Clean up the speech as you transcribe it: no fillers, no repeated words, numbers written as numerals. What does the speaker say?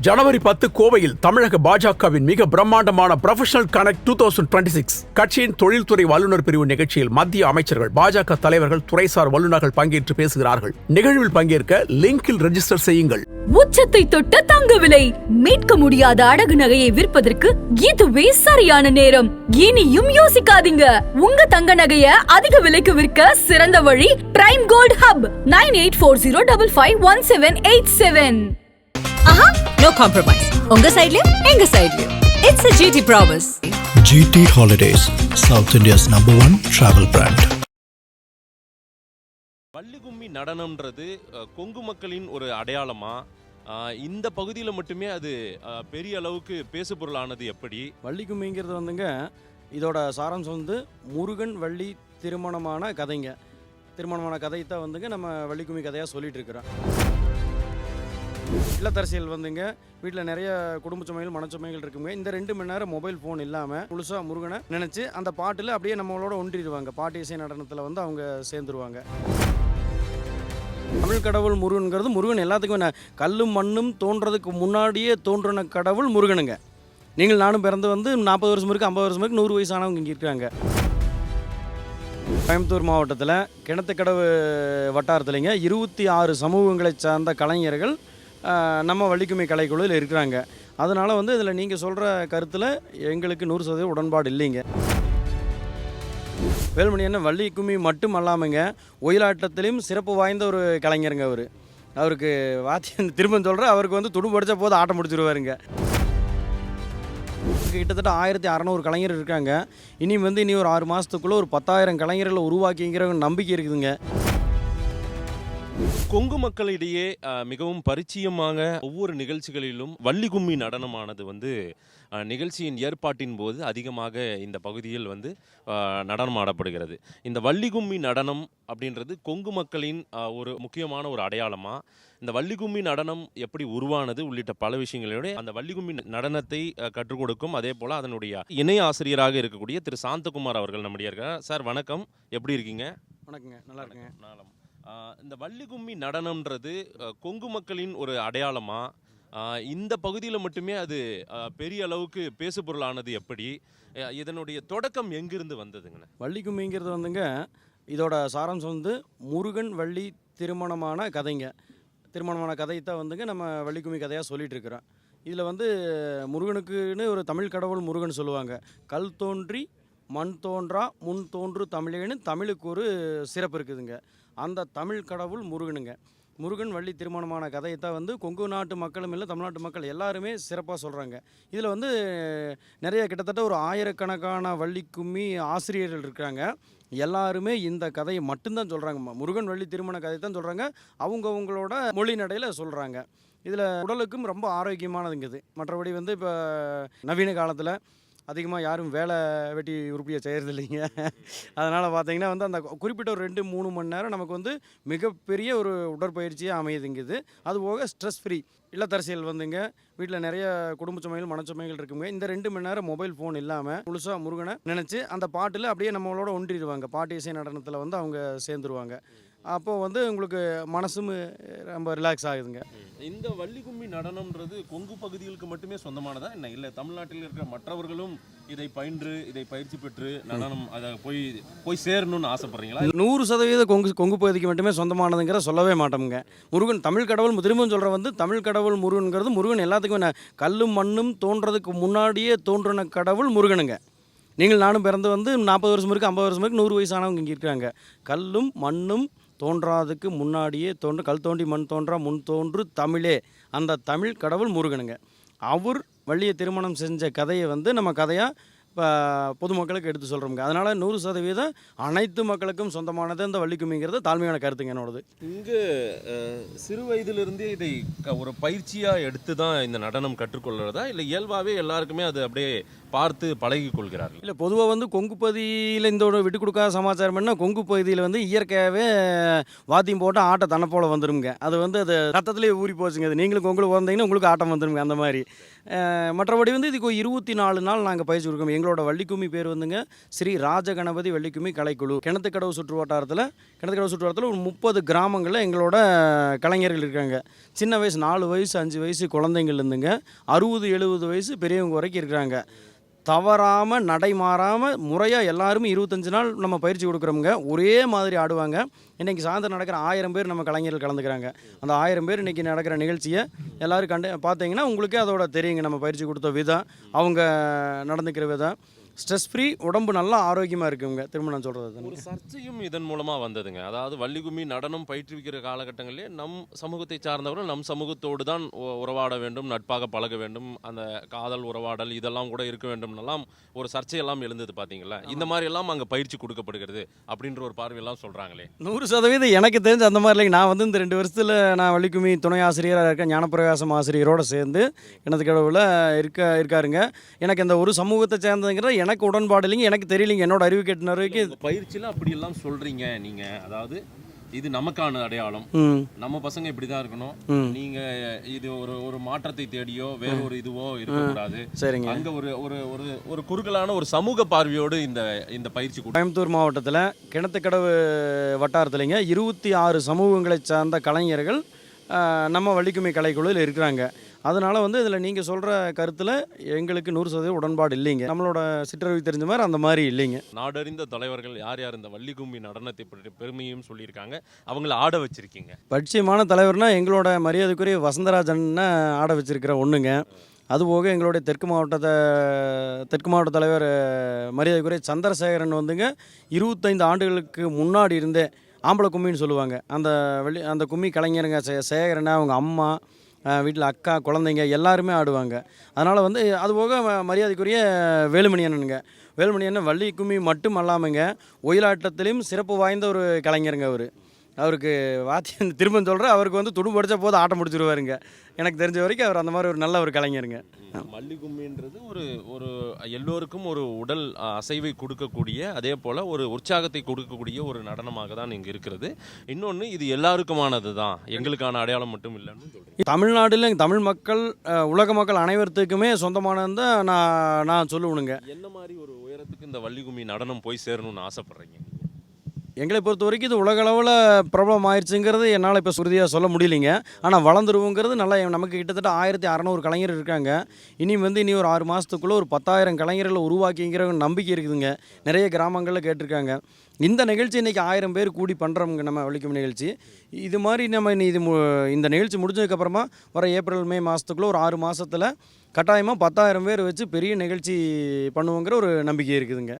ஜனவரி 10 கோவையில் தமிழக பாஜகவின் மிக பிரம்மாண்டமான ப்ரொஃபஷனல் கனெக்ட் 2026 கட்சியின் தொழில்துறை வல்லுநர் பிரிவு நிகழ்ச்சியில் மத்திய அமைச்சர்கள், பாஜக தலைவர்கள், துறைசார் வல்லுநர்கள் பங்கேற்று பேசுகிறார்கள். நிகழ்வில் பங்கேற்க லிங்கில் ரெஜிஸ்டர் செய்யுங்கள். உச்சத்தை தொட்ட தங்க விலை, மீட்க முடியாத அடகு நகையை விற்பதற்கு இதுவே சரியான நேரம். இனியும் யோசிக்காதீங்க. உங்க தங்க நகைய அதிக விலைக்கு விற்க சிறந்த வழி prime gold hub 9840551787. Aha, no compromise. உங்க சைடுலயும் எங்க சைடுலயும். It's a GT promise. GT Holidays, South India's #1 travel brand. Vallikummi நடனம்ன்றது Kongu மக்களின் ஒரு அடையாளமா? இந்த பகுதியில் மட்டுமே அது பெரிய அளவுக்கு பேசுபொருளானது எப்படி? வள்ளிகும்மிங்கிறது வந்துங்க, இதோட சாராம்சம் வந்து முருகன் வள்ளி திருமணமான கதைங்க. திருமணமான கதை தான் வந்துங்க நம்ம வள்ளிகும்மி கதையாக சொல்லிட்டு இருக்கிறோம். இல்லத்தரசியல் வந்துங்க, வீட்டில் நிறைய குடும்ப சுமைகள், மனச்சுமைகள் இருக்குங்க. இந்த 2 மணி நேரம் மொபைல் ஃபோன் இல்லாமல் முழுசாக முருகனை நினச்சி அந்த பாட்டில் அப்படியே நம்மளோட ஒன்றிடுவாங்க. பாட்டு இசை நடனத்தில் வந்து அவங்க சேர்ந்துருவாங்க. தமிழ் கடவுள் முருகனுங்கிறது, முருகன் எல்லாத்துக்குமே கல்லும் மண்ணும் தோன்றதுக்கு முன்னாடியே தோன்றின கடவுள் முருகனுங்க. நீங்கள் நானும் பிறந்து வந்து 40 வருஷம் இருக்குது, 50 வருஷம் இருக்குது, 100 வயசானவங்க இங்கே இருக்காங்க. கோயம்புத்தூர் மாவட்டத்தில் கிணத்துக்கடவு வட்டாரத்துலேங்க 26 சமூகங்களை சார்ந்த கலைஞர்கள் நம்ம வள்ளிகும்மி கலைக்குழுவில் இருக்கிறாங்க. அதனால் வந்து இதில் நீங்கள் சொல்கிற கருத்தில் எங்களுக்கு 100% உடன்பாடு இல்லைங்க. வேலுமணி என்ன வள்ளிகும்மி மட்டும் அல்லாமங்க, ஒயிலாட்டத்திலையும் சிறப்பு வாய்ந்த ஒரு கலைஞருங்க. அவருக்கு வாத்தியம் திரும்ப சொல்கிற, அவருக்கு வந்து துடு படித்த போது ஆட்டம் முடிச்சிருவாருங்க. கிட்டத்தட்ட 1600 கலைஞர் இருக்காங்க. இனி ஒரு 6 மாதத்துக்குள்ளே ஒரு 10,000 கலைஞர்களை உருவாக்கிங்கிற நம்பிக்கை இருக்குதுங்க. கொங்கு மக்களிடையே மிகவும் பரிச்சயமாக ஒவ்வொரு நிகழ்ச்சிகளிலும் வள்ளிகும்மி நடனமானது வந்து நிகழ்ச்சியின் ஏற்பாட்டின் போது அதிகமாக இந்த பகுதியில் வந்து நடனமாடப்படுகிறது. இந்த வள்ளிகும்மி நடனம் அப்படின்றது கொங்கு மக்களின் ஒரு முக்கியமான ஒரு அடையாளமாக, இந்த வள்ளிகும்மி நடனம் எப்படி உருவானது உள்ளிட்ட பல விஷயங்களோட அந்த வள்ளிகும்மி நடனத்தை கற்றுக் கொடுக்கும், அதே போல் அதனுடைய இணை ஆசிரியராக இருக்கக்கூடிய திரு சாந்தகுமார் அவர்கள் நம்முடைய இருக்கார். சார் வணக்கம், எப்படி இருக்கீங்க? வணக்கங்க, நல்லா இருக்குங்க. நலம். இந்த வள்ளிகும்மி நடனம்ன்றது கொங்கு மக்களின் ஒரு அடையாளமா? இந்த பகுதியில் மட்டுமே அது பெரிய அளவுக்கு பேசுபொருளானது எப்படி? இதனுடைய தொடக்கம் எங்கிருந்து வந்ததுங்கண்ணா? வள்ளிகும்மிங்கிறது வந்துங்க, இதோட சாராம்சம் வந்து முருகன் வள்ளி திருமணமான கதைங்க. திருமணமான கதை தான் வந்துங்க நம்ம வள்ளிகும்மி கதையாக சொல்லிகிட்டு இருக்கிறோம். இதில் வந்து முருகனுக்குன்னு ஒரு தமிழ் கடவுள் முருகன் சொல்லுவாங்க. கல் தோன்றி மண் தோன்றா முன் தோன்று தமிழேன்னு தமிழுக்கு ஒரு சிறப்பு இருக்குதுங்க. அந்த தமிழ் கடவுள் முருகனுங்க. முருகன் வள்ளி திருமணமான கதையை தான் வந்து கொங்கு நாட்டு மக்களும் இல்லை, தமிழ்நாட்டு மக்கள் எல்லாருமே சிறப்பாக சொல்கிறாங்க. இதில் வந்து நிறைய கிட்டத்தட்ட ஒரு 1000கணக்கான வள்ளிகும்மி ஆசிரியர்கள் இருக்கிறாங்க. எல்லாருமே இந்த கதையை மட்டும்தான் சொல்கிறாங்க. முருகன் வள்ளி திருமண கதை தான் சொல்கிறாங்க. அவங்களோட மொழி நடையில் சொல்கிறாங்க. இதில் உடலுக்கும் ரொம்ப ஆரோக்கியமானதுங்குது. மற்றபடி வந்து இப்போ நவீன காலத்தில் அதிகமாக யாரும் வேலை வெட்டி உருப்படியாக செய்கிறது இல்லைங்க. அதனால் பார்த்தீங்கன்னா வந்து அந்த குறிப்பிட்ட ஒரு 2-3 மணி நேரம் நமக்கு வந்து மிகப்பெரிய ஒரு உடற்பயிற்சியாக அமையுதுங்குது. அதுபோக ஸ்ட்ரெஸ் ஃப்ரீ. இல்லத்தரசியல் வந்துங்க, வீட்டில் நிறைய குடும்ப சுமைகள், மனச்சுமைகள் இருக்குங்க. இந்த 2 மணி நேரம் மொபைல் ஃபோன் இல்லாமல் முழுசாக முருகனை நினச்சி அந்த பாட்டில் அப்படியே நம்மளோட ஒன்றிடுவாங்க. பாட்டு இசை நடனத்தில் வந்து அவங்க சேர்ந்துருவாங்க. அப்போது வந்து உங்களுக்கு மனசும் ரொம்ப ரிலாக்ஸ் ஆகுதுங்க. இந்த வள்ளிகும்மி நடனம்ன்றது கொங்கு பகுதிகளுக்கு மட்டுமே சொந்தமானதா என்ன? இல்லை தமிழ்நாட்டில் இருக்கிற மற்றவர்களும் இதை பயின்று, இதை பயிற்சி பெற்று நடனம் அதை போய் சேரணும்னு ஆசைப்படுறீங்களா? 100% கொங்கு பகுதிக்கு மட்டுமே சொந்தமானதுங்கிற சொல்லவே மாட்டோமுங்க. முருகன் தமிழ் கடவுள் திரும்பவும் சொல்கிற வந்து தமிழ் கடவுள் முருகனுங்கிறது, முருகன் எல்லாத்துக்குமே கல்லும் மண்ணும் தோன்றதுக்கு முன்னாடியே தோன்றின கடவுள் முருகனுங்க. நீங்கள் நானும் பிறந்து வந்து 40 வருஷம் இருக்குது, 50 வருஷம் இருக்குது, 100 வயசானவங்க இங்கே இருக்காங்க. கல்லும் மண்ணும் தோன்றாதுக்கு முன்னாடியே கல் தோண்டி மண் தோன்றா முன் தோன்று தமிழே, அந்த தமிழ் கடவுள் முருகனுங்க. அவர் வள்ளியை திருமணம் செஞ்ச கதையை வந்து நம்ம கதையாக இப்போ பொதுமக்களுக்கு எடுத்து சொல்கிறோமுங்க. அதனால் 100% அனைத்து மக்களுக்கும் சொந்தமானது இந்த வள்ளிகும்மிங்கிறது தாழ்மையான கருத்துங்க என்னோடது. இங்கு சிறு வயதிலிருந்தே இதை ஒரு பயிற்சியாக எடுத்து தான் இந்த நடனம் கற்றுக்கொள்கிறதா, இல்லை இயல்பாகவே எல்லாருக்குமே அது அப்படியே பார்த்து பழகி கொள்கிறார்கள்? இல்லை, பொதுவாக வந்து கொங்கு பகுதியில் இந்த ஒரு விட்டு கொடுக்காத சமாச்சாரம் என்ன, கொங்கு பகுதியில் வந்து இயற்கையாகவே வாத்தியம் போட்டு ஆட்டம் தன்னை போல் வந்துருங்க. அது வந்து அது ரத்தத்துலேயே ஊறி போச்சுங்க. அது நீங்களும் கொங்குல வந்தீங்கன்னா உங்களுக்கு ஆட்டம் வந்துருங்க அந்த மாதிரி. மற்றபடி வந்து இதுக்கு 24 நாள் நாங்கள் பயிற்சி கொடுக்கோம். எங்களோட வள்ளிக்கும்மி பேர் வந்துங்க ஸ்ரீ ராஜகணபதி வள்ளிக்கும்மி கலைக்குழு. கிணத்துக்கடவு சுற்று வட்டாரத்தில் ஒரு 30 கிராமங்களில் எங்களோட கலைஞர்கள் இருக்காங்க. சின்ன வயசு 4 வயசு 5 வயசு குழந்தைங்கள்லேருந்துங்க 60-70 வயசு பெரியவங்க வரைக்கும் இருக்கிறாங்க. தவறாமல் நடைமாறாமல் முறையாக எல்லாருமே 25 நாள் நம்ம பயிற்சி கொடுக்குறோமுங்க. ஒரே மாதிரி ஆடுவாங்க. இன்றைக்கி சாயந்தரம் நடக்கிற 1000 பேர் நம்ம கலைஞர்கள் கலந்துக்கிறாங்க. அந்த 1000 பேர் இன்றைக்கி நடக்கிற நிகழ்ச்சியை எல்லோரும் பார்த்தீங்கன்னா உங்களுக்கே அதோட தெரியுங்க. நம்ம பயிற்சி கொடுத்த விதம், அவங்க நடந்துக்கிற விதம், ஸ்ட்ரெஸ் ஃப்ரீ, உடம்பு நல்லா ஆரோக்கியமாக இருக்குங்க. திரும்ப நான் சொல்கிறது ஒரு சர்ச்சையும் இதன் மூலமாக வந்ததுங்க. அதாவது வள்ளிகும்மி நடனம் பயிற்றுவிக்கிற காலகட்டங்களிலே நம் சமூகத்தை சார்ந்தவர்கள் நம் சமூகத்தோடு தான் உறவாட வேண்டும், நட்பாக பழக வேண்டும், அந்த காதல் உறவாடல் இதெல்லாம் கூட இருக்க வேண்டும்னெல்லாம் ஒரு சர்ச்சையெல்லாம் எழுந்தது பார்த்தீங்களா? இந்த மாதிரி எல்லாம் அங்கே பயிற்சி கொடுக்கப்படுகிறது அப்படின்ற ஒரு பார்வையெல்லாம் சொல்கிறாங்களே. 100% எனக்கு தெரிஞ்சு அந்த மாதிரி இல்லைங்க. நான் வந்து இந்த 2 வருஷத்தில் நான் வள்ளிக்கும்மி துணை ஆசிரியராக இருக்கேன். ஞானப்பிரகாசம் ஆசிரியரோடு சேர்ந்து கிணத்துக்கடவுல இருக்காருங்க. எனக்கு இந்த ஒரு சமூகத்தை சேர்ந்ததுங்கிற எனக்கு உடன்பாடு இல்லைங்க. எனக்கு தெரியலைங்க. என்னோட அறிவு கேட்ட வரைக்கும் பயிற்சியில் அப்படியெல்லாம் சொல்கிறீங்க நீங்கள். அதாவது இது நமக்கான அடையாளம், நம்ம பசங்க இப்படிதான் இருக்கணும், நீங்க இது ஒரு மாற்றத்தை தேடியோ வேற ஒரு இதுவோ இருக்கக்கூடாது. சரிங்க. அங்க ஒரு குறுகலான ஒரு சமூக பார்வையோடு இந்த பயிற்சி. கோயம்புத்தூர் மாவட்டத்தில் கிணத்துக்கடவு வட்டாரத்துலைங்க 26 சமூகங்களை சார்ந்த கலைஞர்கள் நம்ம வள்ளிக்கும்மி கலைக்குழுவில் இருக்கிறாங்க. அதனால் வந்து இதில் நீங்கள் சொல்கிற கருத்தில் எங்களுக்கு 100% உடன்பாடு இல்லைங்க. நம்மளோட சிற்றறிவு தெரிஞ்ச மாதிரி அந்த மாதிரி இல்லைங்க. நாடறிந்த தலைவர்கள் யார் யார் இந்த வள்ளிக்கும்மி நடனத்தை பற்றி பெருமையும் சொல்லியிருக்காங்க, அவங்கள ஆட வச்சிருக்கீங்க. பட்சியமான தலைவர்னால் எங்களோட மரியாதைக்குரிய வசந்தராஜன் ஆட வச்சிருக்கிற ஒன்றுங்க. அதுபோக எங்களுடைய தெற்கு மாவட்ட தலைவர் மரியாதைக்குரிய சந்திரசேகரன் வந்துங்க 25 ஆண்டுகளுக்கு முன்னாடி இருந்தே ஆம்பளை கும்மின்னு சொல்லுவாங்க. அந்த கும்மி கலைஞருங்க சேகரனை, அவங்க அம்மா, வீட்டில் அக்கா, குழந்தைங்க எல்லாருமே ஆடுவாங்க. அதனால் வந்து அதுபோக மரியாதைக்குரிய வேலுமணி அண்ணன் வள்ளி கும்மி மட்டும் அல்லாமங்க ஒயிலாட்டத்திலையும் சிறப்பு வாய்ந்த ஒரு கலைஞருங்க. அவருக்கு வாத்தியம் திரும்ப சொல்கிறேன், அவருக்கு வந்து துடு படித்த போது ஆட்டம் முடிச்சிருவாருங்க. எனக்கு தெரிஞ்ச வரைக்கும் அவர் அந்த மாதிரி ஒரு நல்ல ஒரு கலைஞருங்க. வள்ளிக்கும்மின்றது ஒரு எல்லோருக்கும் ஒரு உடல் அசைவை கொடுக்கக்கூடிய, அதே போல் ஒரு உற்சாகத்தை கொடுக்கக்கூடிய ஒரு நடனமாக தான் இங்கே இருக்கிறது. இன்னொன்று, இது எல்லாருக்குமானது தான், எங்களுக்கான அடையாளம் மட்டும் இல்லைன்னு சொல்கிறேன். தமிழ்நாட்டில் தமிழ் மக்கள், உலக மக்கள் அனைவருத்துக்குமே சொந்தமானது தான் நான் சொல்லுவேனுங்க. என்ன மாதிரி ஒரு உயரத்துக்கு இந்த வள்ளிக்கும்மி நடனம் போய் சேரணும்னு ஆசைப்பட்றீங்க? எங்களை பொறுத்த வரைக்கும் இது உலக அளவில் பிரபலம் ஆயிடுச்சுங்கிறது என்னால் இப்போ சுருதியாக சொல்ல முடியலைங்க. ஆனால் வளர்ந்துருவோங்கிறது நல்லா. நமக்கு கிட்டத்தட்ட 1600 கலைஞர் இருக்காங்க. இனி ஒரு 6 மாதத்துக்குள்ளே ஒரு 10,000 கலைஞர்களை உருவாக்கிங்கிற நம்பிக்கை இருக்குதுங்க. நிறைய கிராமங்களில் கேட்டிருக்காங்க. இந்த நிகழ்ச்சி இன்றைக்கி 1000 பேர் கூடி பண்ணுறோமுங்க. நம்ம வள்ளிக்கும்மி நிகழ்ச்சி இது மாதிரி நம்ம இந்த நிகழ்ச்சி முடிஞ்சதுக்கப்புறமா வர ஏப்ரல் மே மாதத்துக்குள்ளே ஒரு 6 மாதத்தில் கட்டாயமாக 10,000 பேர் வச்சு பெரிய நிகழ்ச்சி பண்ணுவோங்கிற ஒரு நம்பிக்கை இருக்குதுங்க.